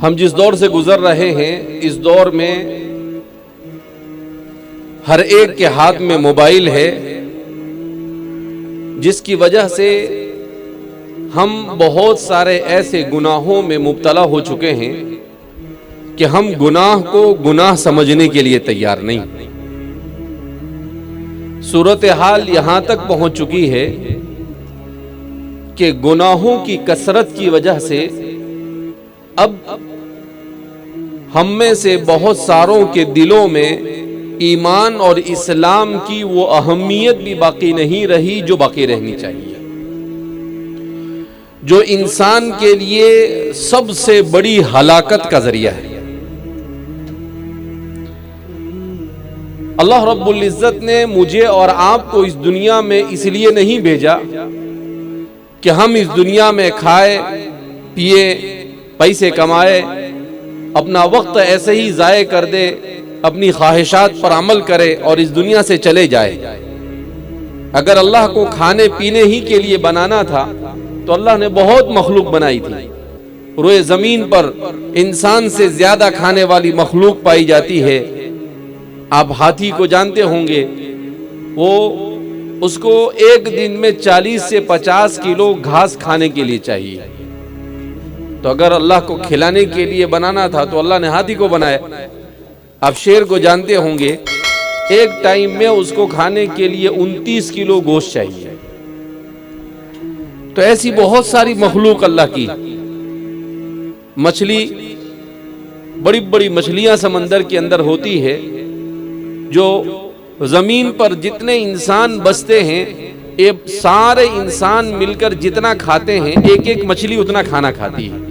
ہم جس دور سے گزر رہے ہیں اس دور میں ہر ایک کے ہاتھ میں موبائل ہے، جس کی وجہ سے ہم بہت سارے ایسے گناہوں میں مبتلا ہو چکے ہیں کہ ہم گناہ کو گناہ سمجھنے کے لیے تیار نہیں۔ صورتحال یہاں تک پہنچ چکی ہے کہ گناہوں کی کثرت کی وجہ سے اب ہم میں سے بہت ساروں کے دلوں میں ایمان اور اسلام کی وہ اہمیت بھی باقی نہیں رہی جو باقی رہنی چاہیے، جو انسان کے لیے سب سے بڑی ہلاکت کا ذریعہ ہے۔ اللہ رب العزت نے مجھے اور آپ کو اس دنیا میں اس لیے نہیں بھیجا کہ ہم اس دنیا میں کھائے پیے پیسے کمائے اپنا وقت ایسے ہی ضائع کر دے، اپنی خواہشات پر عمل کرے اور اس دنیا سے چلے جائے۔ اگر اللہ کو کھانے پینے ہی کے لیے بنانا تھا تو اللہ نے بہت مخلوق بنائی تھی۔ روئے زمین پر انسان سے زیادہ کھانے والی مخلوق پائی جاتی ہے۔ آپ ہاتھی کو جانتے ہوں گے، وہ اس کو ایک دن میں 40 سے 50 کلو گھاس کھانے کے لیے چاہیے۔ تو اگر اللہ کو کھلانے کے لیے بنانا تھا تو اللہ نے ہاتھی کو بنایا۔ آپ شیر کو جانتے ہوں گے، ایک ٹائم میں اس کو کھانے کے لیے 29 کلو گوشت چاہیے۔ تو ایسی بہت ساری مخلوق اللہ کی، مچھلی، بڑی بڑی مچھلیاں سمندر کے اندر ہوتی ہے، جو زمین پر جتنے انسان بستے ہیں، یہ سارے انسان مل کر جتنا کھاتے ہیں، ایک ایک مچھلی اتنا کھانا کھاتی ہے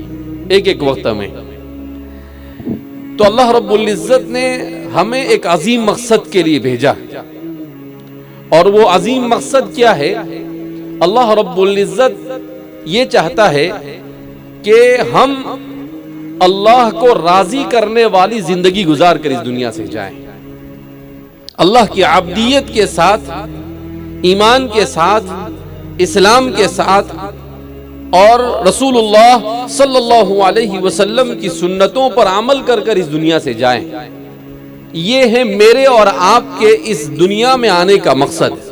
ایک ایک وقت میں۔ تو اللہ رب العزت نے ہمیں ایک عظیم مقصد کے لیے بھیجا، اور وہ عظیم مقصد کیا ہے؟ اللہ رب العزت یہ چاہتا ہے کہ ہم اللہ کو راضی کرنے والی زندگی گزار کر اس دنیا سے جائیں، اللہ کی عبدیت کے ساتھ، ایمان کے ساتھ، اسلام کے ساتھ، اور رسول اللہ صلی اللہ علیہ وسلم کی سنتوں پر عمل کر کر اس دنیا سے جائیں۔ یہ ہے میرے اور آپ کے اس دنیا میں آنے کا مقصد،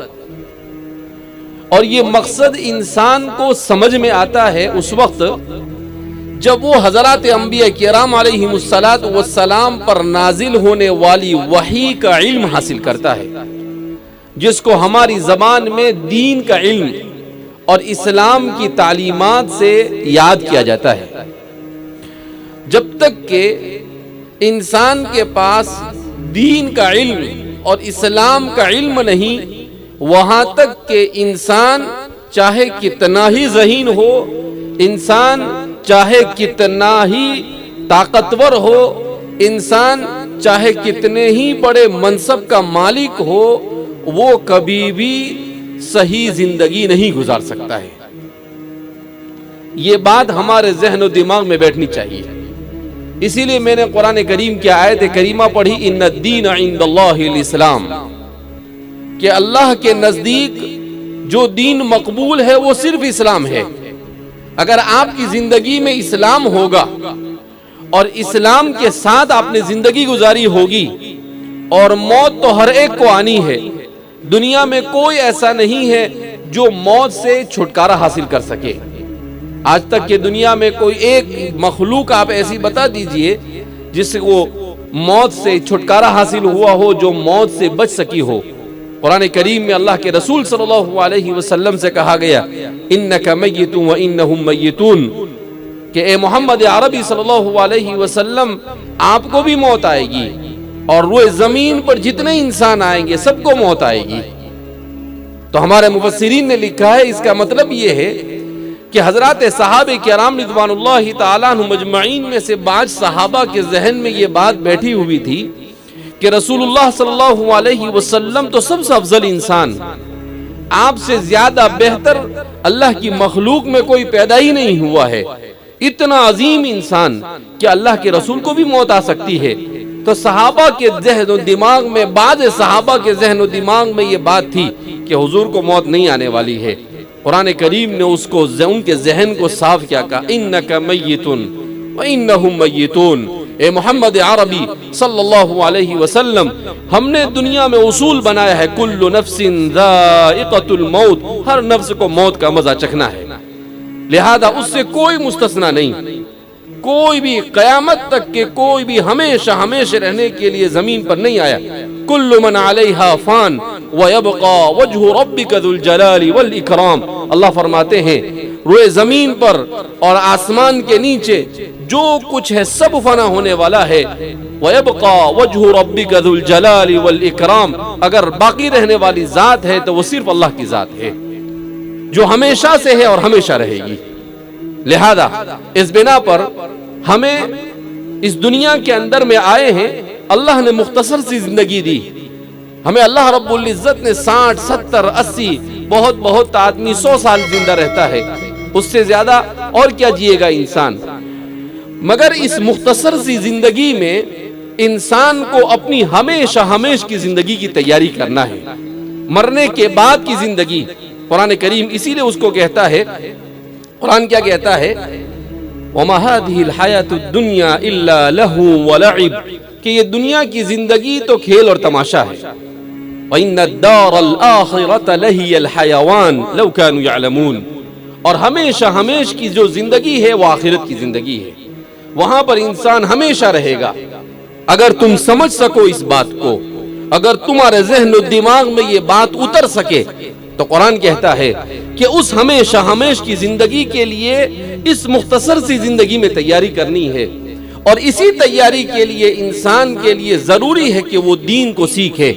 اور یہ مقصد انسان کو سمجھ میں آتا ہے اس وقت جب وہ حضرات انبیاء کرام علیہم السلام پر نازل ہونے والی وحی کا علم حاصل کرتا ہے، جس کو ہماری زبان میں دین کا علم اور اسلام کی تعلیمات سے یاد کیا جاتا ہے۔ جب تک کہ انسان کے پاس دین کا علم اور اسلام کا علم نہیں، وہاں تک کہ انسان چاہے کتنا ہی ذہین ہو، انسان چاہے کتنا ہی طاقتور ہو، انسان چاہے کتنے ہی بڑے منصب کا مالک ہو، وہ کبھی بھی صحیح زندگی نہیں گزار سکتا ہے۔ یہ بات ہمارے ذہن و دماغ میں بیٹھنی چاہیے۔ اسی لیے میں نے قرآن کریم کی آیت کریمہ پڑھی، ان الدین عند اللہ الاسلام، کہ اللہ کے نزدیک جو دین مقبول ہے وہ صرف اسلام ہے۔ اگر آپ کی زندگی میں اسلام ہوگا اور اسلام کے ساتھ آپ نے زندگی گزاری ہوگی، اور موت تو ہر ایک کو آنی ہے، دنیا میں کوئی ایسا نہیں ہے جو موت سے چھٹکارا حاصل کر سکے۔ آج تک کہ دنیا میں کوئی ایک مخلوق آپ ایسی بتا دیجئے جس سے وہ موت سے چھٹکارا حاصل ہوا ہو، جو موت سے بچ سکی ہو۔ قرآن کریم میں اللہ کے رسول صلی اللہ علیہ وسلم سے کہا گیا، انک میت و انہم میتون، کہ اے محمد عربی صلی اللہ علیہ وسلم، آپ کو بھی موت آئے گی، اور روئے زمین پر جتنے انسان آئیں گے سب کو موت آئے گی۔ تو ہمارے مفسرین نے لکھا ہے، اس کا مطلب یہ ہے کہ حضرات صحابہ کرام رضوان اللہ تعالیٰ عنہم مجمعین میں سے بعض صحابہ کے ذہن میں یہ بات بیٹھی ہوئی تھی کہ رسول اللہ صلی اللہ علیہ وسلم تو سب سے افضل انسان، آپ سے زیادہ بہتر اللہ کی مخلوق میں کوئی پیدا ہی نہیں ہوا ہے، اتنا عظیم انسان کہ اللہ کے رسول کو بھی موت آ سکتی ہے۔ تو صحابہ کے ذہن و دماغ میں، بعض صحابہ کے ذہن و دماغ میں یہ بات تھی کہ حضور کو موت نہیں آنے والی ہے۔ قرآن کریم نے اس کو، ان کے ذہن کو صاف کیا، کہا انک میتن وَإِنَّهُمْ مَيِّتُونَ۔ اے محمد عربی صلی اللہ علیہ وسلم، ہم نے دنیا میں اصول بنایا ہے، کل نفس ذائقۃ الموت، ہر نفس کو موت کا مزہ چکھنا ہے، لہذا اس سے کوئی مستثنا نہیں، کوئی بھی قیامت تک کے کوئی بھی ہمیشہ ہمیشہ رہنے کے لیے زمین پر نہیں آیا۔ کل من علیہا فان ویبقى وجہ ربک ذو الجلال والاکرام۔ اللہ فرماتے ہیں روئے زمین پر اور آسمان کے نیچے جو کچھ ہے سب فنا ہونے والا ہے، وَيَبْقَى وَجْهُ رَبِّكَ ذُو الْجَلَالِ وَالْإِكْرَامِ، اگر باقی رہنے والی ذات ہے تو وہ صرف اللہ کی ذات ہے جو ہمیشہ سے ہے اور ہمیشہ رہے گی۔ لہذا اس بنا پر ہمیں اس دنیا کے اندر میں آئے ہیں، اللہ نے مختصر سی زندگی دی ہمیں، اللہ رب العزت نے 60 70 80 بہت آدمی 100 سال زندہ رہتا ہے، اس سے زیادہ اور کیا جیے گا انسان، مگر اس مختصر سی زندگی میں انسان کو اپنی ہمیشہ کی زندگی کی تیاری کرنا ہے، مرنے کے بعد کی زندگی۔ قرآن کریم اسی لیے اس کو کہتا ہے، قرآن کیا کہتا ہے، وَمَا هَذِهِ الْحَيَاةُ الدُّنْيَا إِلَّا لَهْوٌ وَلَعِبٌ، کہ یہ دنیا کی زندگی تو کھیل اور تماشا ہے، وَإِنَّ الدَّارَ الْآخِرَةَ لَهِيَ الْحَيَوَانُ لَوْ كَانُوا يَعْلَمُونَ، اور ہمیشہ کی جو زندگی ہے وہ آخرت کی زندگی ہے، وہاں پر انسان ہمیشہ رہے گا۔ اگر تم سمجھ سکو اس بات کو، اگر تمہارے ذہن و دماغ میں یہ بات اتر سکے، تو قرآن کہتا ہے کہ اس ہمیشہ کی زندگی کے لیے اس مختصر سی زندگی میں تیاری کرنی ہے، اور اسی تیاری کے لیے انسان کے لیے ضروری ہے کہ وہ دین کو سیکھے،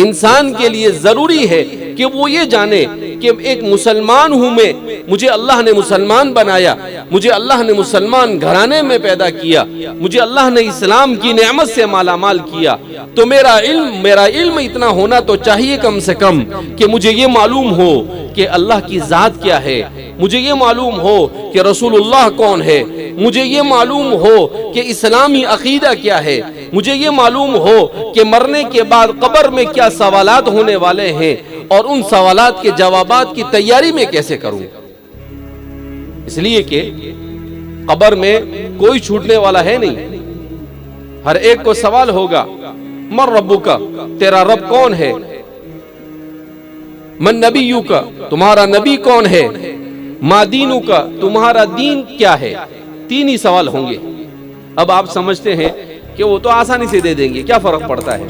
انسان کے لیے ضروری ہے کہ وہ یہ جانے کہ ایک مسلمان ہوں میں، مجھے اللہ نے مسلمان بنایا، مجھے اللہ نے مسلمان گھرانے میں پیدا کیا، مجھے اللہ نے اسلام کی نعمت سے مالا مال کیا، تو میرا علم اتنا ہونا تو چاہیے کم سے کم کہ مجھے یہ معلوم ہو کہ اللہ کی ذات کیا ہے، مجھے یہ معلوم ہو کہ رسول اللہ کون ہے، مجھے یہ معلوم ہو کہ اسلامی عقیدہ کیا ہے، مجھے یہ معلوم ہو کہ مرنے کے بعد قبر میں کیا سوالات ہونے والے ہیں، اور ان سوالات کے جوابات کی تیاری میں کیسے کروں، اس لیے کہ قبر میں کوئی چھوٹنے والا ہے نہیں، ہر ایک کو سوال ہوگا، من ربک، تیرا رب کون ہے، من نبیک، تمہارا نبی کون ہے، ما دینک، تمہارا دین کیا ہے، 3 ہی سوال ہوں گے۔ اب آپ سمجھتے ہیں کہ وہ تو آسانی سے دے دیں گے، کیا فرق پڑتا ہے؟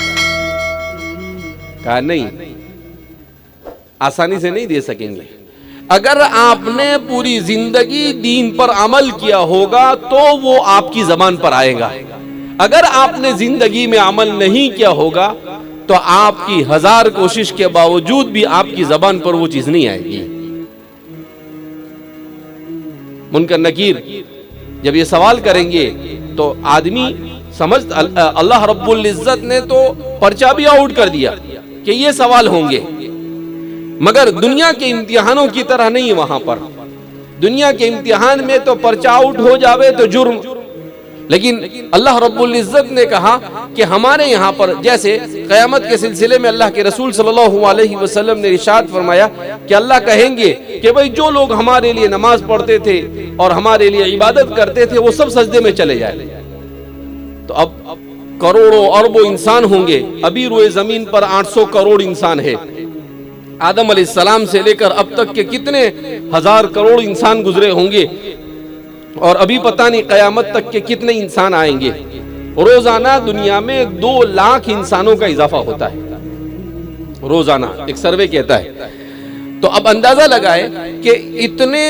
کہا نہیں، آسانی سے نہیں دے سکیں گے۔ اگر آپ نے پوری زندگی دین پر عمل کیا ہوگا تو وہ آپ کی زبان پر آئے گا، اگر آپ نے زندگی میں عمل نہیں کیا ہوگا تو آپ کی 1000 کوشش کے باوجود بھی آپ کی زبان پر وہ چیز نہیں آئے گی۔ منکر نکیر جب یہ سوال کریں گے تو آدمی اللہ رب العزت نے تو پرچہ بھی آؤٹ کر دیا کہ یہ سوال ہوں گے، مگر دنیا کے امتحانوں کی طرح نہیں، وہاں پر دنیا کے امتحان میں تو پرچہ آؤٹ ہو جاوے تو جرم، لیکن اللہ رب العزت نے کہا کہ ہمارے یہاں پر جیسے قیامت کے سلسلے میں اللہ کے رسول صلی اللہ علیہ وسلم نے ارشاد فرمایا کہ اللہ کہیں گے کہ بھئی جو لوگ ہمارے لیے نماز پڑھتے تھے اور ہمارے لیے عبادت کرتے تھے وہ سب سجدے میں چلے جائیں، تو اب کروڑوں اربوں انسان ہوں گے، ابھی روئے زمین پر 800 کروڑ انسان ہے، آدم علیہ السلام سے لے کر اب تک کے کتنے 1000 کروڑ انسان گزرے ہوں گے، اور ابھی پتہ نہیں قیامت تک کے کتنے انسان آئیں گے۔ روزانہ دنیا میں 2 لاکھ انسانوں کا اضافہ ہوتا ہے روزانہ، ایک سروے کہتا ہے۔ تو اب اندازہ لگائے کہ اتنے،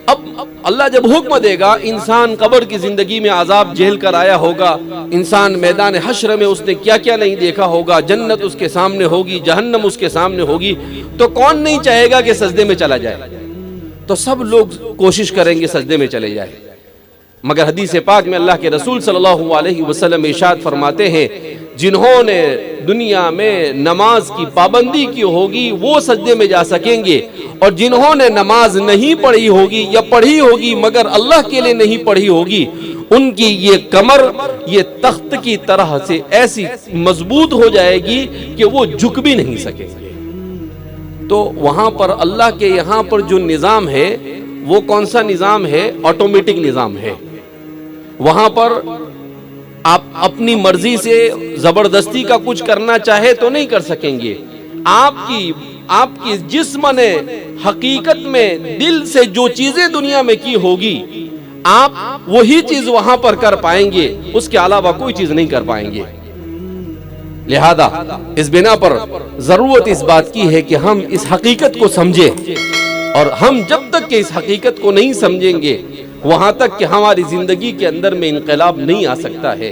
اب اللہ جب حکم دے گا، انسان قبر کی زندگی میں عذاب جھیل کر آیا ہوگا، انسان میدان حشر میں اس نے کیا کیا نہیں دیکھا ہوگا، جنت اس کے سامنے ہوگی، جہنم اس کے سامنے ہوگی، تو کون نہیں چاہے گا کہ سجدے میں چلا جائے؟ تو سب لوگ کوشش کریں گے سجدے میں چلے جائے، مگر حدیث پاک میں اللہ کے رسول صلی اللہ علیہ وسلم ارشاد فرماتے ہیں جنہوں نے دنیا میں نماز کی پابندی کی ہوگی وہ سجدے میں جا سکیں گے، اور جنہوں نے نماز نہیں پڑھی ہوگی یا پڑھی ہوگی مگر اللہ کے لیے نہیں پڑھی ہوگی، ان کی یہ کمر یہ تخت کی طرح سے ایسی مضبوط ہو جائے گی کہ وہ جھک بھی نہیں سکیں گے۔ تو وہاں پر اللہ کے یہاں پر جو نظام ہے وہ کون سا نظام ہے؟ آٹومیٹک نظام ہے، وہاں پر آپ اپنی مرضی سے زبردستی کا کچھ کرنا چاہے تو نہیں کر سکیں گے. آپ کی جسم نے حقیقت میں دل سے جو چیزیں دنیا میں کی ہوگی آپ وہی چیز وہاں پر کر پائیں گے, اس کے علاوہ کوئی چیز نہیں کر پائیں گے. لہذا اس بنا پر ضرورت اس بات کی ہے کہ ہم اس حقیقت کو سمجھیں, اور ہم جب تک کہ اس حقیقت کو نہیں سمجھیں گے وہاں تک کہ ہماری زندگی کے اندر میں انقلاب نہیں آ سکتا ہے.